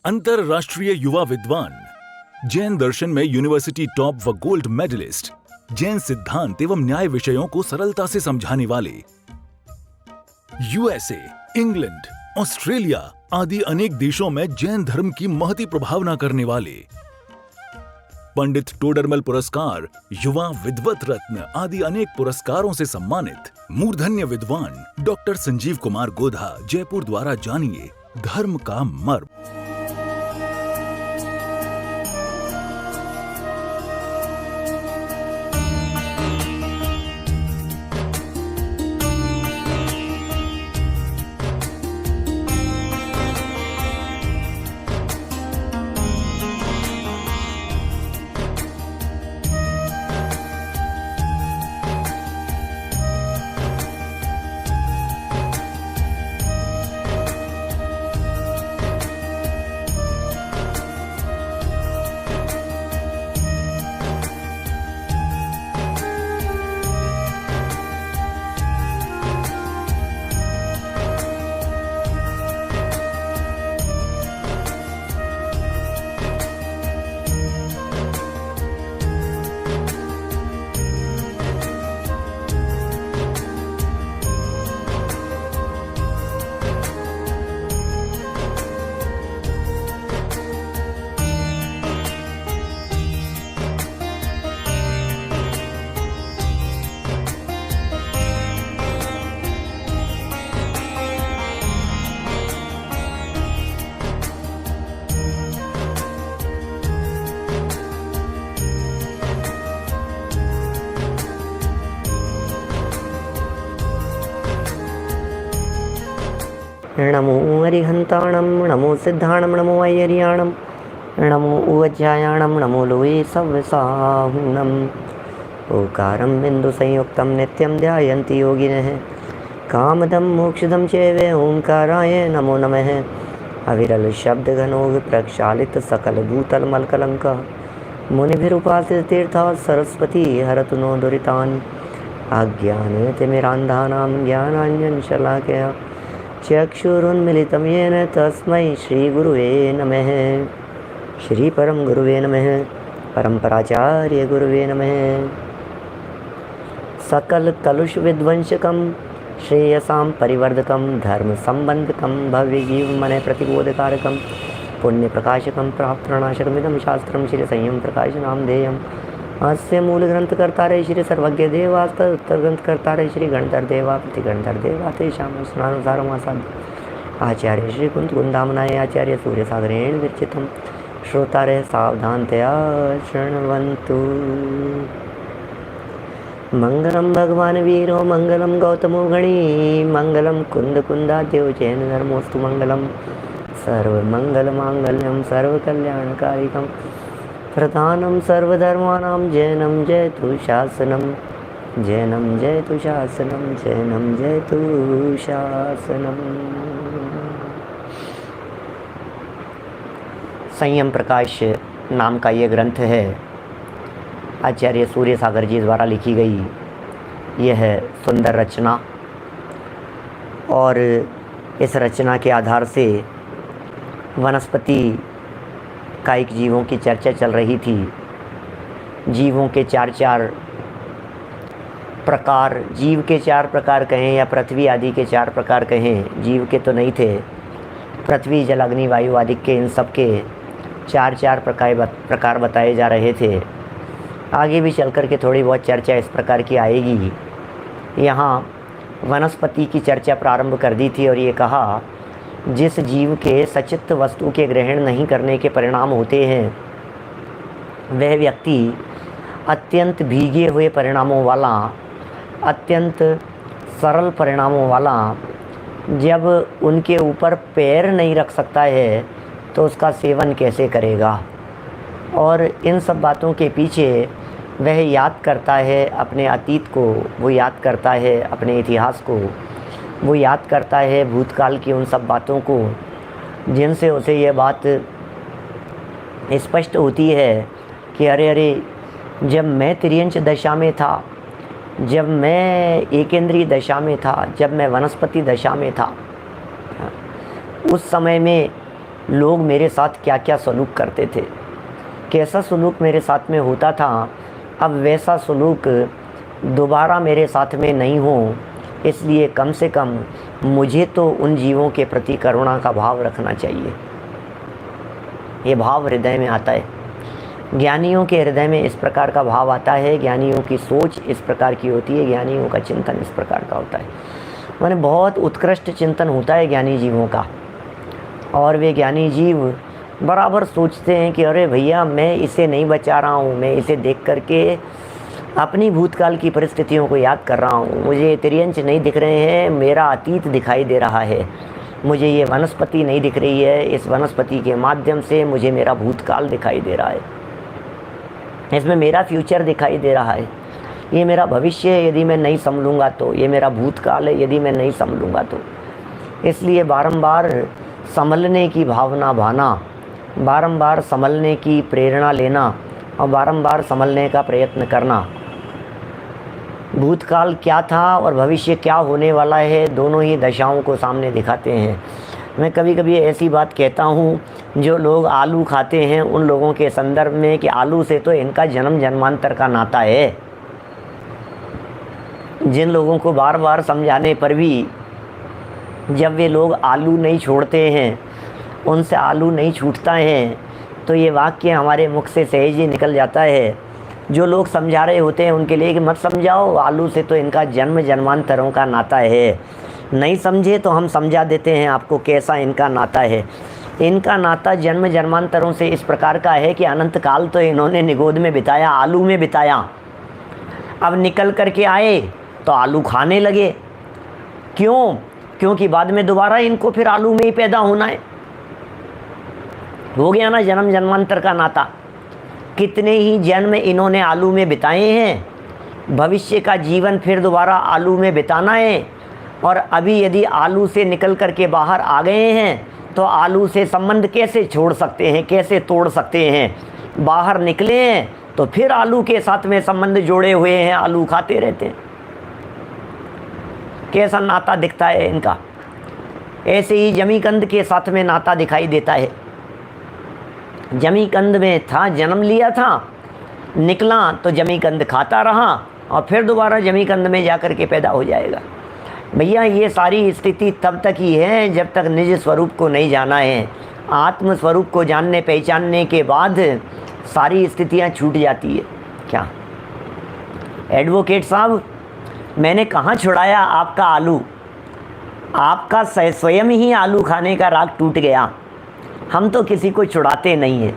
अंतरराष्ट्रीय युवा विद्वान, जैन दर्शन में यूनिवर्सिटी टॉप व गोल्ड मेडलिस्ट, जैन सिद्धांत एवं न्याय विषयों को सरलता से समझाने वाले, यूएसए, इंग्लैंड, ऑस्ट्रेलिया आदि अनेक देशों में जैन धर्म की महती प्रभावना करने वाले, पंडित टोडरमल पुरस्कार, युवा विद्वत रत्न आदि अनेक पुरस्कारों से सम्मानित मूर्धन्य विद्वान डॉक्टर संजीव कुमार गोधा जयपुर द्वारा जानिए धर्म का मर्म। नमो अरिहंताणं नमो सिद्धाणं नमो अय्यरियाणं नमो उवज्जायाणं नमो लोये सव्यसाहुणम् ओकारं बिन्दुसंयुक्तं नित्यं ध्यायन्ति योगिनः कामदं मोक्षदं चैव ओंकाराय नमो नमः अविरल शब्दघनो प्रक्षालित सकलभूतलमलकलङ्कः मुनिभिरुपासित तीर्था सरस्वती हरतु नो दुरितान् अज्ञानतिमिरान्धानां ज्ञानाञ्जनशलाकया चक्षुरुन्मिलितं येन तस्मै श्रीगुरुवे नमः। श्री परम गुरुवे नमः। परम्पराचार्य गुरुवे नमः। सकल कलुष विध्वंसकं श्रेयसां परिवर्धकं धर्म संबंधकं भव्य जीवमन प्रतिबोधकारकं पुण्य प्रकाशकं प्राप्तनाशकमिदं शास्त्रं श्री संयम प्रकाश नामधेयम् अस्य मूल ग्रंथकर्तारे श्री सर्वज्ञ देवास्त उत्तर ग्रंथकर्तारे श्री गणधर देवा प्रतिगणधर देवा तेषां स्नानुसारमासाद आचार्य श्री कुंत कुंदामनाय आचार्य सूर्यसागरेण विरचितं श्रोतारे सावधानतया शृण्वन्तु। मंगलम भगवान वीरो मंगलम गौतमो गणी मंगलम कुंद कुंदाद्यो जैन धर्मोस्तु मंगलम सर्वमंगलमांगल्यं सर्वकल्याणकारिकं प्रधानं सर्वधर्माणां जैनं जयतु शासनं जैनं जयतु शासनं जैनं जयतु शासनं। संयम प्रकाश नाम का ये ग्रंथ है, आचार्य सूर्य सागर जी द्वारा लिखी गई यह सुंदर रचना, और इस रचना के आधार से वनस्पति कायिक जीवों की चर्चा चल रही थी। जीवों के चार प्रकार, जीव के 4 प्रकार कहें या पृथ्वी आदि के 4 प्रकार कहें, जीव के तो नहीं थे, पृथ्वी जल अग्नि वायु आदि के इन सब के 4 प्रकार बताए जा रहे थे। आगे भी चल कर के थोड़ी बहुत चर्चा इस प्रकार की आएगी। यहाँ वनस्पति की चर्चा प्रारंभ कर दी थी और ये कहा जिस जीव के सचित्त वस्तु के ग्रहण नहीं करने के परिणाम होते हैं वह व्यक्ति अत्यंत भीगे हुए परिणामों वाला, अत्यंत सरल परिणामों वाला, जब उनके ऊपर पैर नहीं रख सकता है तो उसका सेवन कैसे करेगा। और इन सब बातों के पीछे वह याद करता है अपने अतीत को, वो याद करता है अपने इतिहास को, वो याद करता है भूतकाल की उन सब बातों को जिनसे उसे यह बात स्पष्ट होती है कि अरे अरे, जब मैं तिर्यंच दशा में था, जब मैं एकेंद्रीय दशा में था, जब मैं वनस्पति दशा में था, उस समय में लोग मेरे साथ क्या क्या सलूक करते थे, कैसा सलूक मेरे साथ में होता था। अब वैसा सलूक दोबारा मेरे साथ में नहीं हो, इसलिए कम से कम मुझे तो उन जीवों के प्रति करुणा का भाव रखना चाहिए। ये भाव हृदय में आता है। ज्ञानियों के हृदय में इस प्रकार का भाव आता है, ज्ञानियों की सोच इस प्रकार की होती है, ज्ञानियों का चिंतन इस प्रकार का होता है। माने बहुत उत्कृष्ट चिंतन होता है ज्ञानी जीवों का, और वे ज्ञानी जीव बराबर सोचते हैं कि अरे भैया मैं इसे नहीं बचा रहा हूँ, मैं इसे देख करके अपनी भूतकाल की परिस्थितियों को याद कर रहा हूँ, मुझे तिर्यंच नहीं दिख रहे हैं, मेरा अतीत दिखाई दे रहा है, मुझे ये वनस्पति नहीं दिख रही है, इस वनस्पति के माध्यम से मुझे मेरा भूतकाल दिखाई दे रहा है, इसमें मेरा फ्यूचर दिखाई दे रहा है, ये मेरा भविष्य है यदि मैं नहीं संभलूँगा तो, ये मेरा भूतकाल है यदि मैं नहीं संभलूँगा तो। इसलिए बारंबार संभलने की भावना भाना, बारंबार संभलने की प्रेरणा लेना और बारंबार संभलने का प्रयत्न करना। भूतकाल क्या था और भविष्य क्या होने वाला है, दोनों ही दशाओं को सामने दिखाते हैं। मैं कभी कभी ऐसी बात कहता हूँ, जो लोग आलू खाते हैं उन लोगों के संदर्भ में, कि आलू से तो इनका जन्म जन्मांतर का नाता है। जिन लोगों को बार बार समझाने पर भी जब वे लोग आलू नहीं छोड़ते हैं, उनसे आलू नहीं छूटता है, तो ये वाक्य हमारे मुख से सहज ही निकल जाता है। जो लोग समझा रहे होते हैं उनके लिए कि मत समझाओ, आलू से तो इनका जन्म जन्मांतरों का नाता है। नहीं समझे तो हम समझा देते हैं आपको कैसा इनका नाता है। इनका नाता जन्म जन्मांतरों से इस प्रकार का है कि अनंत काल तो इन्होंने निगोद में बिताया, आलू में बिताया। अब निकल करके आए तो आलू खाने लगे। क्यों? क्योंकि बाद में दोबारा इनको फिर आलू में ही पैदा होना है। हो गया ना जन्म जन्मांतर का नाता। कितने ही जन्म इन्होंने आलू में बिताए हैं, भविष्य का जीवन फिर दोबारा आलू में बिताना है। और अभी यदि आलू से निकल कर के बाहर आ गए हैं तो आलू से संबंध कैसे छोड़ सकते हैं, कैसे तोड़ सकते हैं। बाहर निकले हैं तो फिर आलू के साथ में संबंध जोड़े हुए हैं, आलू खाते रहते हैं। कैसा नाता दिखता है इनका। ऐसे ही जमीकंद के साथ में नाता दिखाई देता है। जमीकंद में था, जन्म लिया था, निकला तो जमीकंद खाता रहा और फिर दोबारा जमीकंद में जाकर के पैदा हो जाएगा। भैया ये सारी स्थिति तब तक ही है जब तक निज स्वरूप को नहीं जाना है। आत्म स्वरूप को जानने पहचानने के बाद सारी स्थितियां छूट जाती है। क्या एडवोकेट साहब, मैंने कहाँ छुड़ाया आपका आलू, आपका स्वयं ही आलू खाने का राग टूट गया। हम तो किसी को छुड़ाते नहीं हैं,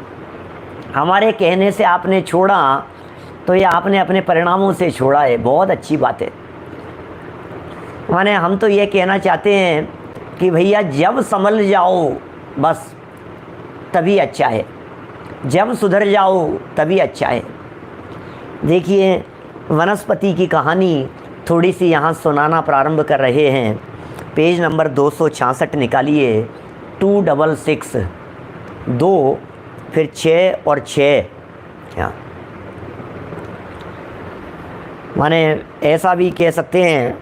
हमारे कहने से आपने छोड़ा तो ये आपने अपने परिणामों से छोड़ा है। बहुत अच्छी बात है। माने हम तो ये कहना चाहते हैं कि भैया जब संभल जाओ बस तभी अच्छा है, जब सुधर जाओ तभी अच्छा है। देखिए वनस्पति की कहानी थोड़ी सी यहाँ सुनाना प्रारंभ कर रहे हैं। पेज नंबर 266 निकालिए। 266 2 फिर 6 और 6। क्या माने ऐसा भी कह सकते हैं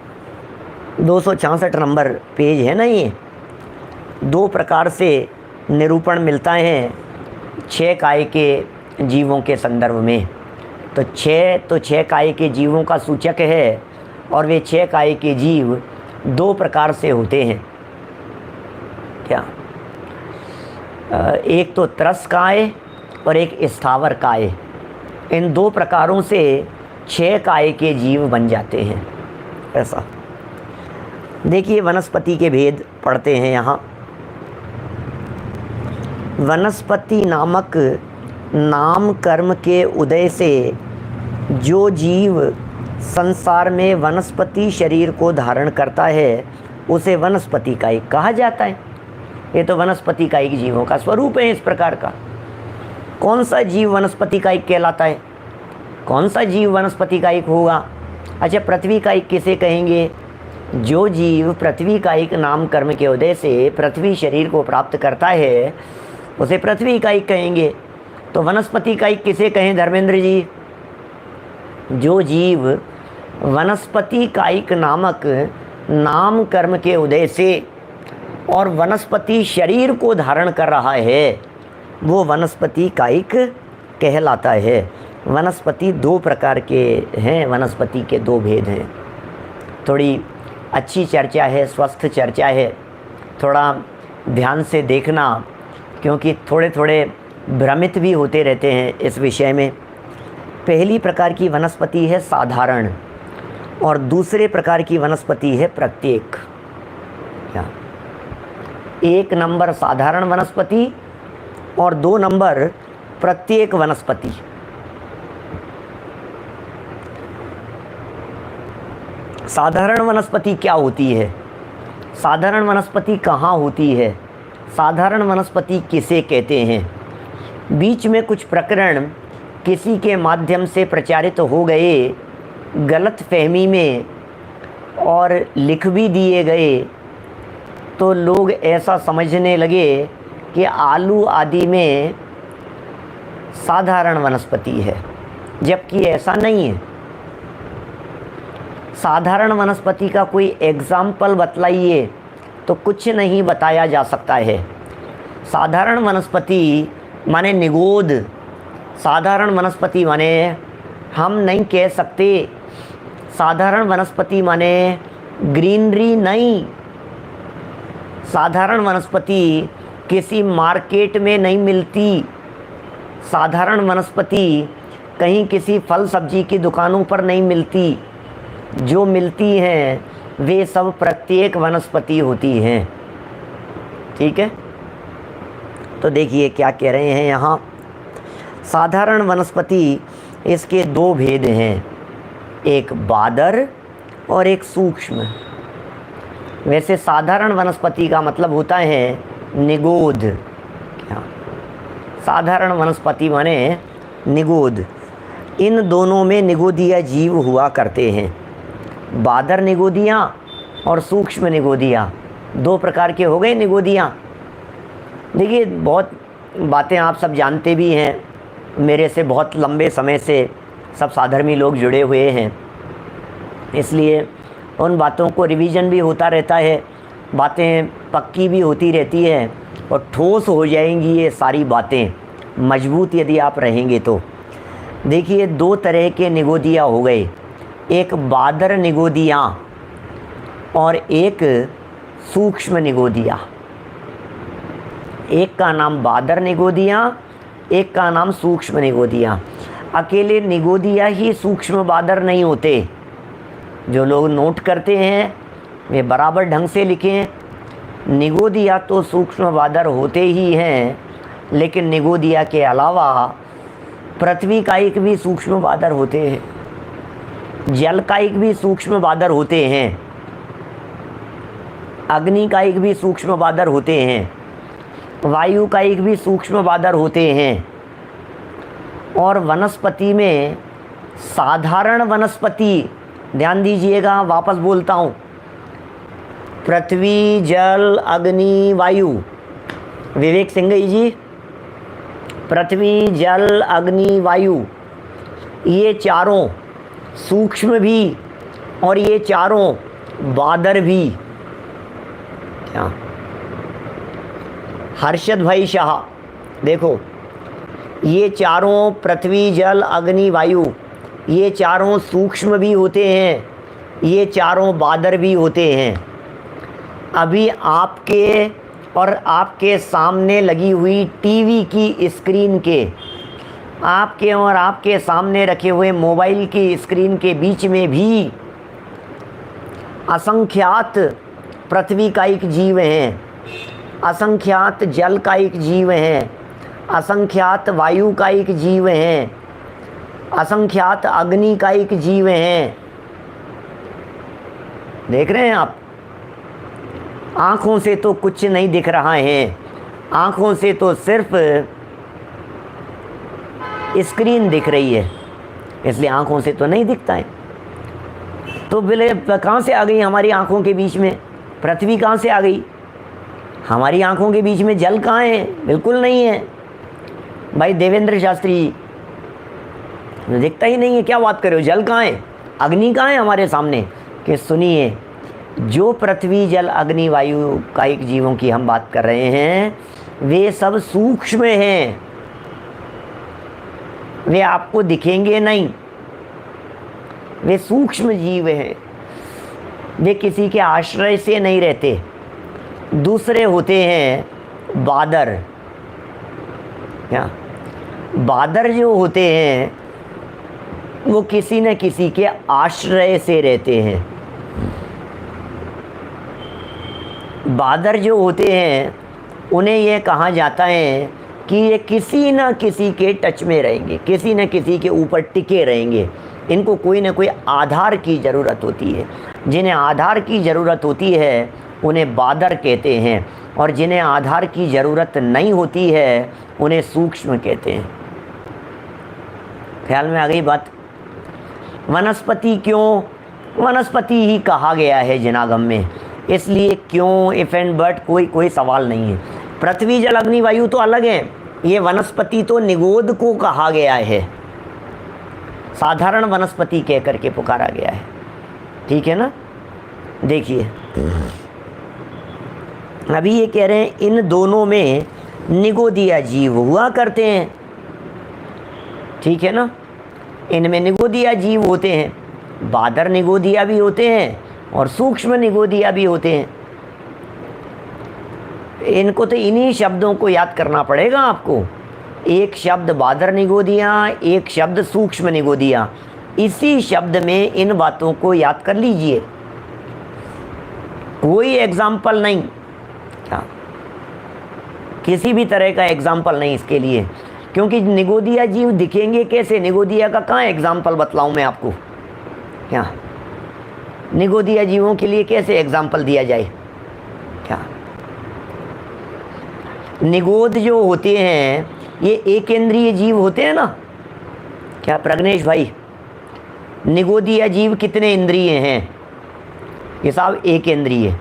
266 नंबर पेज है ना। ये दो प्रकार से निरूपण मिलता है 6 काय के जीवों के संदर्भ में। तो 6 काय के जीवों का सूचक है और वे 6 काय के जीव 2 प्रकार से होते हैं। क्या एक तो त्रस काय और एक स्थावर काय। इन 2 प्रकारों से 6 काय के जीव बन जाते हैं। ऐसा देखिए वनस्पति के भेद पढ़ते हैं यहाँ। वनस्पति नामक नाम कर्म के उदय से जो जीव संसार में वनस्पति शरीर को धारण करता है उसे वनस्पति कायिक कहा जाता है। ये तो वनस्पति कायिक जीवों का स्वरूप है इस प्रकार का। कौन सा जीव वनस्पति कायिक कहलाता है? कौन सा जीव वनस्पति कायिक होगा? अच्छा, पृथ्वी कायिक किसे कहेंगे? जो जीव पृथ्वी कायिक नाम कर्म के उदय से पृथ्वी शरीर को प्राप्त करता है उसे पृथ्वी कायिक कहेंगे। तो वनस्पति कायिक किसे कहें धर्मेंद्र जी? जो जीव वनस्पति कायिक नामक नाम कर्म के उदय से और वनस्पति शरीर को धारण कर रहा है, वो वनस्पति कायिक कहलाता है। वनस्पति दो प्रकार के हैं, वनस्पति के दो भेद हैं। थोड़ी अच्छी चर्चा है, स्वस्थ चर्चा है, थोड़ा ध्यान से देखना, क्योंकि थोड़े थोड़े भ्रमित भी होते रहते हैं इस विषय में। पहली प्रकार की वनस्पति है साधारण, और दूसरे प्रकार की वनस्पति है प्रत्येक। क्या? 1 नंबर साधारण वनस्पति और 2 नंबर प्रत्येक वनस्पति। साधारण वनस्पति क्या होती है? साधारण वनस्पति कहाँ होती है? साधारण वनस्पति किसे कहते हैं? बीच में कुछ प्रकरण किसी के माध्यम से प्रचारित हो गए गलत फहमी में और लिख भी दिए गए, तो लोग ऐसा समझने लगे कि आलू आदि में साधारण वनस्पति है, जबकि ऐसा नहीं है। साधारण वनस्पति का कोई एग्जाम्पल बतलाइए तो कुछ नहीं बताया जा सकता है। साधारण वनस्पति माने निगोद, साधारण वनस्पति माने हम नहीं कह सकते। साधारण वनस्पति माने ग्रीनरी नहीं। साधारण वनस्पति किसी मार्केट में नहीं मिलती। साधारण वनस्पति कहीं किसी फल सब्जी की दुकानों पर नहीं मिलती। जो मिलती हैं वे सब प्रत्येक वनस्पति होती हैं। ठीक है, तो देखिए क्या कह रहे हैं यहाँ। साधारण वनस्पति, इसके 2 भेद हैं, एक बादर और एक सूक्ष्म। वैसे साधारण वनस्पति का मतलब होता है निगोद। क्या? साधारण वनस्पति माने निगोद। इन दोनों में निगोदिया जीव हुआ करते हैं। बादर निगोदियाँ और सूक्ष्म निगोदियाँ, 2 प्रकार के हो गए निगोदियाँ। देखिए, बहुत बातें आप सब जानते भी हैं, मेरे से बहुत लंबे समय से सब साधर्मी लोग जुड़े हुए हैं, इसलिए उन बातों को रिवीजन भी होता रहता है, बातें पक्की भी होती रहती है और ठोस हो जाएंगी ये सारी बातें, मजबूत यदि आप रहेंगे तो। देखिए, 2 तरह के निगोदिया हो गए, एक बादर निगोदिया और एक सूक्ष्म निगोदिया। एक का नाम बादर निगोदिया, एक का नाम सूक्ष्म निगोदिया। अकेले निगोदिया ही सूक्ष्म बादर नहीं होते। जो लोग नोट करते हैं वे बराबर ढंग से लिखें। निगोदिया तो सूक्ष्म बादर होते ही हैं, लेकिन निगोदिया के अलावा पृथ्वी कायिक भी सूक्ष्म बादर होते हैं, जल कायिक भी सूक्ष्म बादर होते हैं, अग्नि कायिक भी सूक्ष्म बादर होते हैं, वायु कायिक भी सूक्ष्म बादर होते हैं। और वनस्पति में साधारण वनस्पति, ध्यान दीजिएगा, वापस बोलता हूँ, पृथ्वी जल अग्नि वायु, विवेक सिंह जी, पृथ्वी जल अग्नि वायु, ये चारों सूक्ष्म भी और ये चारों बादर भी। क्या? हर्षद भाई शाह, देखो, ये चारों पृथ्वी जल अग्नि वायु, ये चारों सूक्ष्म भी होते हैं, ये चारों बादर भी होते हैं। अभी आपके और आपके सामने लगी हुई टीवी की स्क्रीन के, आपके और आपके सामने रखे हुए मोबाइल की स्क्रीन के बीच में भी असंख्यात पृथ्वी कायिक जीव हैं, असंख्यात जल कायिक जीव हैं, असंख्यात वायु कायिक जीव हैं, असंख्यात अग्नि कायिक जीव हैं। देख रहे हैं आप? आँखों से तो कुछ नहीं दिख रहा है, आँखों से तो सिर्फ स्क्रीन दिख रही है, इसलिए आँखों से तो नहीं दिखता है। तो बोले कहाँ से आ गई हमारी आँखों के बीच में पृथ्वी? कहाँ से आ गई? हमारी आँखों के बीच में जल कहाँ है? बिल्कुल नहीं है भाई देवेंद्र शास्त्री, दिखता ही नहीं है, क्या बात कर रहे हो? जल कहाँ है? अग्नि कहाँ है हमारे सामने? कि सुनिए, जो पृथ्वी जल अग्नि वायु कायिक जीवों की हम बात कर रहे हैं वे सब सूक्ष्म हैं, वे आपको दिखेंगे नहीं, वे सूक्ष्म जीव हैं, वे किसी के आश्रय से नहीं रहते। दूसरे होते हैं बादर। क्या बादर जो होते हैं वो किसी न किसी के आश्रय से रहते हैं। बादर जो होते हैं उन्हें यह कहा जाता है कि ये किसी न किसी के टच में रहेंगे, किसी न किसी के ऊपर टिके रहेंगे। इनको कोई ना कोई आधार की ज़रूरत होती है। जिन्हें आधार की ज़रूरत होती है उन्हें बादर कहते हैं, और जिन्हें आधार की ज़रूरत नहीं होती है उन्हें सूक्ष्म कहते हैं। ख्याल में आ गई बात? वनस्पति क्यों? वनस्पति ही कहा गया है जिनागम में, इसलिए क्यों, इफ एंड बट कोई सवाल नहीं है। पृथ्वी जल अग्नि वायु तो अलग है, ये वनस्पति तो निगोद को कहा गया है, साधारण वनस्पति कह करके पुकारा गया है। ठीक है ना? देखिए अभी ये कह रहे हैं इन दोनों में निगोदिया जीव हुआ करते हैं। ठीक है ना? इनमें निगोदिया जीव होते हैं, बादर निगोदिया भी होते हैं और सूक्ष्म निगोदिया भी होते हैं। इनको तो इन्हीं शब्दों को याद करना पड़ेगा आपको। एक शब्द बादर निगोदिया, एक शब्द सूक्ष्म निगोदिया। इसी शब्द में इन बातों को याद कर लीजिए, कोई एग्जाम्पल नहीं, किसी भी तरह का एग्जाम्पल नहीं इसके लिए, क्योंकि निगोदिया जीव दिखेंगे कैसे? निगोदिया का कहाँ एग्जाम्पल बतलाऊं मैं आपको? क्या निगोदिया जीवों के लिए कैसे एग्जाम्पल दिया जाए? क्या निगोद जो होते हैं ये एक इंद्रिय जीव होते हैं ना? क्या प्रज्ञेश भाई, निगोदिया जीव कितने इंद्रिय हैं? ये साहब एक इंद्रिय।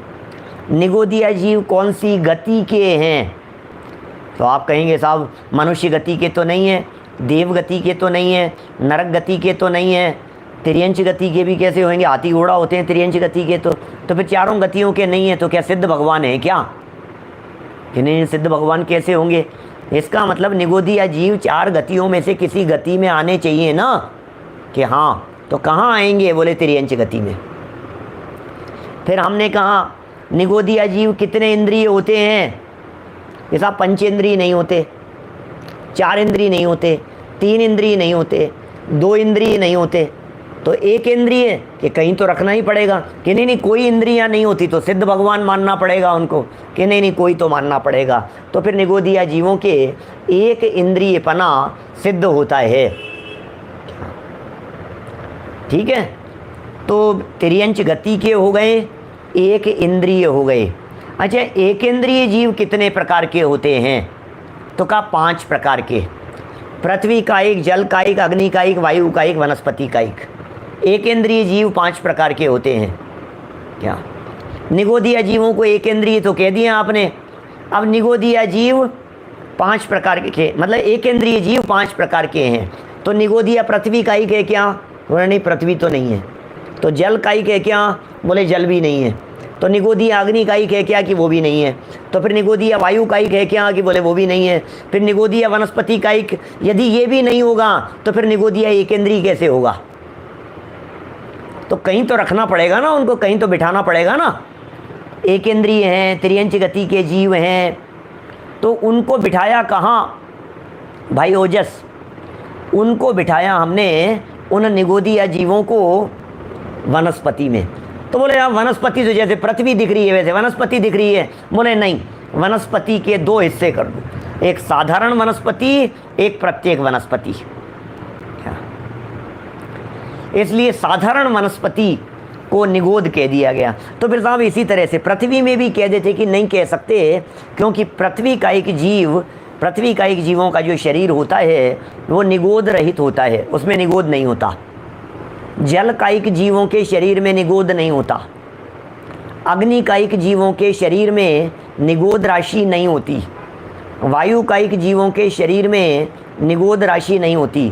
निगोदिया जीव कौन सी गति के हैं? तो आप कहेंगे साहब मनुष्य गति के तो नहीं है, देव गति के तो नहीं है, नरक गति के तो नहीं है, त्रियंच गति के भी कैसे होंगे? हाथी घोड़ा होते हैं त्रियंच गति के, तो फिर चारों गतियों के नहीं है तो क्या सिद्ध भगवान है क्या? कि नहीं, सिद्ध भगवान कैसे होंगे? इसका मतलब निगोदिया जीव चार गतियों में से किसी गति में आने चाहिए ना, कि हाँ, तो कहाँ आएंगे? बोले त्रियंच गति में। फिर हमने कहा निगोदिया जीव कितने इंद्रिय होते हैं? ये साहब पंचेंद्रिय नहीं होते, चार इंद्रिय नहीं होते, तीन इंद्रिय नहीं होते, दो इंद्रिय नहीं होते, तो एक इंद्रिय कि कहीं तो रखना ही पड़ेगा। कि नहीं कोई इंद्रियां नहीं होती तो सिद्ध भगवान मानना पड़ेगा उनको, कि नहीं कोई तो मानना पड़ेगा। तो फिर निगोदिया जीवों के एक इंद्रियपना सिद्ध होता है। ठीक है, तो त्रियंच गति के हो गए, एक इंद्रिय हो गए। अच्छा, एक इंद्रिय जीव कितने प्रकार के होते हैं? तो कहा 5 प्रकार के। पृथ्वी कायिक, जल कायिक, अग्नि कायिक, वायु कायिक, वनस्पति कायिक। एक इंद्रिय जीव 5 प्रकार के होते हैं। क्या निगोदिया जीवों को एक इंद्रिय तो कह दिया आपने। अब निगोदिया जीव 5 प्रकार के, मतलब एक इंद्रिय जीव 5 प्रकार के हैं। तो निगोदिया पृथ्वी कायिक है क्या? बोले नहीं, पृथ्वी तो नहीं है। तो जल कायिक है क्या? बोले जल भी नहीं है। तो निगोदिया अग्नि कायिक है क्या? कि वो भी नहीं है। तो फिर निगोदिया वायु कायिक है क्या? कि बोले वो भी नहीं है। फिर निगोदिया वनस्पति कायिक, यदि ये भी नहीं होगा तो फिर निगोदिया एकेंद्रीय कैसे होगा? तो कहीं तो रखना पड़ेगा ना उनको, कहीं तो बिठाना पड़ेगा ना। एकेंद्रीय हैं, त्रियंच गति के जीव हैं, तो उनको बिठाया कहाँ भाई ओजस? उनको बिठाया हमने उन निगोदिया जीवों को वनस्पति में। तो बोले यार वनस्पति तो जैसे पृथ्वी दिख रही है वैसे वनस्पति दिख रही है। बोले नहीं, वनस्पति के 2 हिस्से कर दो, एक साधारण वनस्पति, एक प्रत्येक वनस्पति। इसलिए साधारण वनस्पति को निगोद कह दिया गया। तो फिर साहब इसी तरह से पृथ्वी में भी कह देते कि नहीं कह सकते, क्योंकि पृथ्वी का एक जीवों का जो शरीर होता है वो निगोद रहित होता है, उसमें निगोद नहीं होता। जल कायिक जीवों के शरीर में निगोद नहीं होता। अग्नि कायिक जीवों के शरीर में निगोद राशि नहीं होती। वायु कायिक जीवों के शरीर में निगोद राशि नहीं होती।